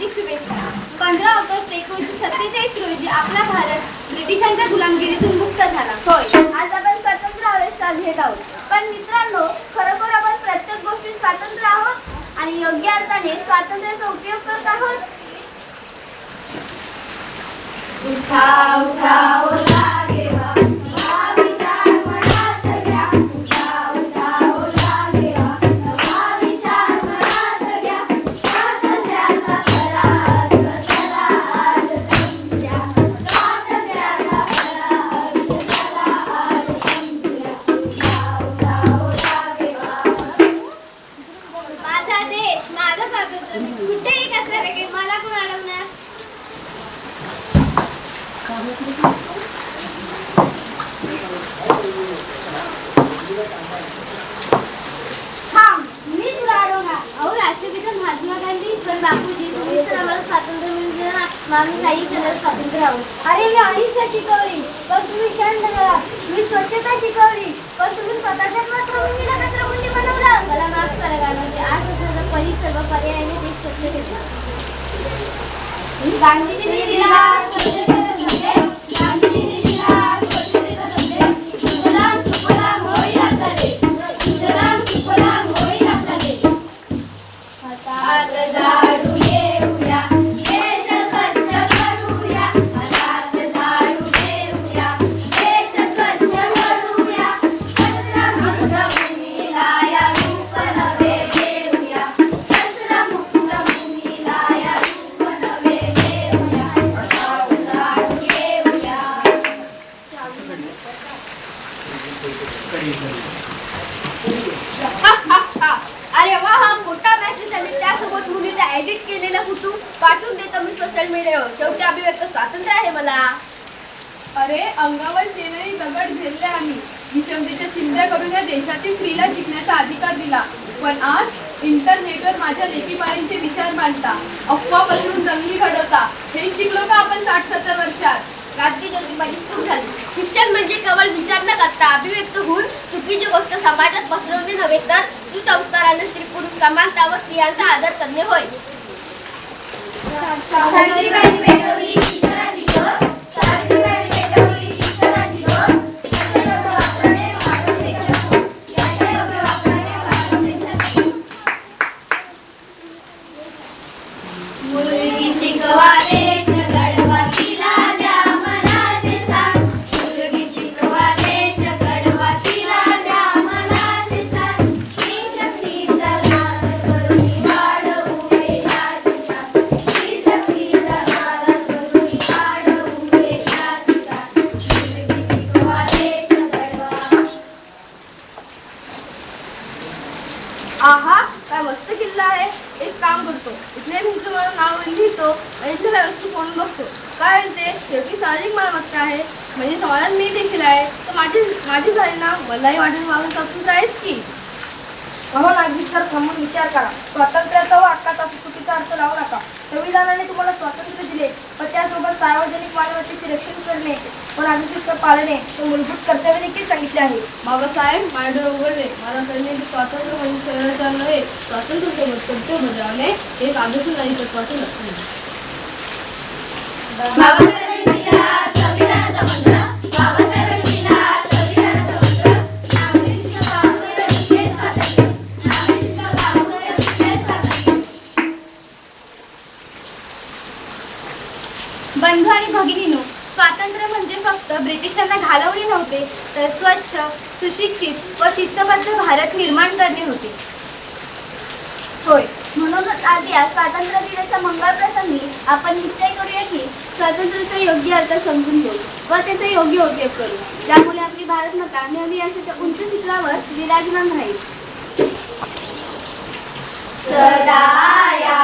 हार्दिक शुभेच्छा. 15 ऑगस्ट 1947 रोजी आपला भारत ब्रिटिशांच्या गुलामगिरीतून मुक्त झाला. होय, आज आपण स्वतंत्र आविष्कार घेत आहोत. पण मित्रांनो, खरोखर आपण प्रत्येक गोष्टीत स्वतंत्र आहोत आणि योग्य अर्थाने स्वातंत्र्याचा उपयोग करत आहोत. उठा उठा हो जागेवा, नवा विचार मनात घ्या. उठा उठा हो जागेवा, नवा विचार मनात घ्या. स्वातंत्र्याचा खरा अर्थ चला आज समजूया. स्वातंत्र्याचा खरा अर्थ चला आज समजूया. उठा उठा हो जागेवा. माझा देश, माझं स्वातंत्र्य, कुठेही कचरा फेकेल, मला कोण अडवणार? मी तुला अडवणार. अहो राष्ट्रपिता महात्मा गांधी, पण बापूजी तुम्ही तर आम्हाला स्वातंत्र्य मिळून दिलं ना, मग आम्ही नाही त्याला स्वातंत्र्य आहोत. अरे मी अहिंसा शिकवली, पण तुम्ही शांत झाला. मी स्वच्छता शिकवली, पण तुम्ही स्वतःच्याच मातृभूमीला कचराकुंडी बनवलं. मला माफ करा गांधीजी, आजपासून परिसर व पर्यायाने देश स्वच्छ ठेवला. गांधीजींनी दिला स्वच्छतेचा संदेश, गांधीजींनी दिला स्वच्छतेचा संदेश. सुजलाम सुफलाम होईल आपला देश, सुजलाम सुफलाम होईल आपला देश. हात झाडू घेऊया, देश स्वच्छ करूया. हात झाडू घेऊया, देश स्वच्छ करूया. कचरामुक्त भूमीला या रूप नवे देऊया. कचरामुक्त भूमीला या रूप नवे देऊया. हात झाडू घेऊया. अरे वा, हा मोठा मॅसेज आणि त्यासोबत मुलीचा एडिट केलेला फोटो पाठवून देतो मी सोशल मीडियावर. शेवटी अभिव्यक्त स्वातंत्र्य आहे मला. अरे अंगावर शेणही दगड झेलले आम्ही. विषमतेच्या चिंध्या करून या देशातील स्त्रीला शिकण्याचा अधिकार दिला. पण आज इंटरनेटवर माझ्या लेकीबाळींचे विचार मांडता, अफवा पसरून जंगली घडवता. हे शिकलो का आपण 60-70 वर्षात? गांधीजी माझी चूक झाली. शिक्षण म्हणजे केवळ विचार न करता अभिव्यक्त होऊन चुकीची गोष्ट समाजात पसरवणे नव्हे, तर सुसंस्काराने स्त्री पुरुष समानता व स्त्रियांचा आदर करणे होय. सावित्रीबाईंनी पेटवली शिक्षणाची ज्योत, सावित्रीबाईंनी पेटवली शिक्षणाची ज्योत. त्याचे योग्य वापराने वाढवून देशात, त्याचे योग्य वापराने वाढवून देशात. मुलगी शिकवा देश घडवा, तिला द्या मनाचे स्थान. मुलगी शिकवा देश घडवा, तिला द्या मनाचे स्थान. स्त्री शक्तीचा नाद करून वाढवू देशाची शान. स्त्री शक्तीचा नाद करून वाढवू देशाची शान. मुलगी शिकवा देश घडवा. आहा, काय मस्त किल्ला आहे. एक काम करतो, इथल्या भिंतीवर माझं नाव लिहितो आणि इथल्या वस्तू फोडून बघतो. काय ते शेवटी सामाजिक मालमत्ता आहे, म्हणजे समाजात मी देखील आहे, तर माझी झाली ना, मलाही वाटेल माझं स्वातंत्र्य आहेच की. म्हणून नागरिक तर थांबून विचार करा. स्वातंत्र्याचा व हक्काचा चुकीचा अर्थ लावू नका. संविधानाने तुम्हाला स्वातंत्र्य दिले, पण त्यासोबत सार्वजनिक मालमत्तेचे रक्षण करणे व नागरिकत्व पाळणे हे मूलभूत कर्तव्य देखील सांगितले आहे. बाबासाहेब माझे डोळे उघडले. मला कळले की स्वातंत्र्य म्हणजे शरीराचा नव्हे, स्वातंत्र्यासोबत कर्तव्य बजावणे हे कागदाचं नाही तर स्वातंत्र्य असणे. बाबासाहेबांनी दिला संविधानाचा मंत्र, बाबासाहेबांनी दिला संविधानाचा मंत्र. नागरिकत्व पाहून शिक्षण स्वातंत्र्य, नागरिकत्व पाहून शिक्षण स्वातंत्र्य. बंधू आणि भगिनींनो, स्वातंत्र्य म्हणजे फक्त ब्रिटिशांना घालवणे नव्हते, तर स्वच्छ, सुशिक्षित व शिस्तबद्ध भारत निर्माण करणे होते. होय, म्हणूनच आज या स्वातंत्र्य दिनाच्या मंगळ प्रसंगी आपण निश्चय करूया की स्वातंत्र्याचा योग्य अर्थ समजून घेऊ व त्याचा योग्य उपयोग करू, ज्यामुळे आपली भारत माता नेहमी यशाच्या उंच शिखरावर विराजमान राहील. सदा या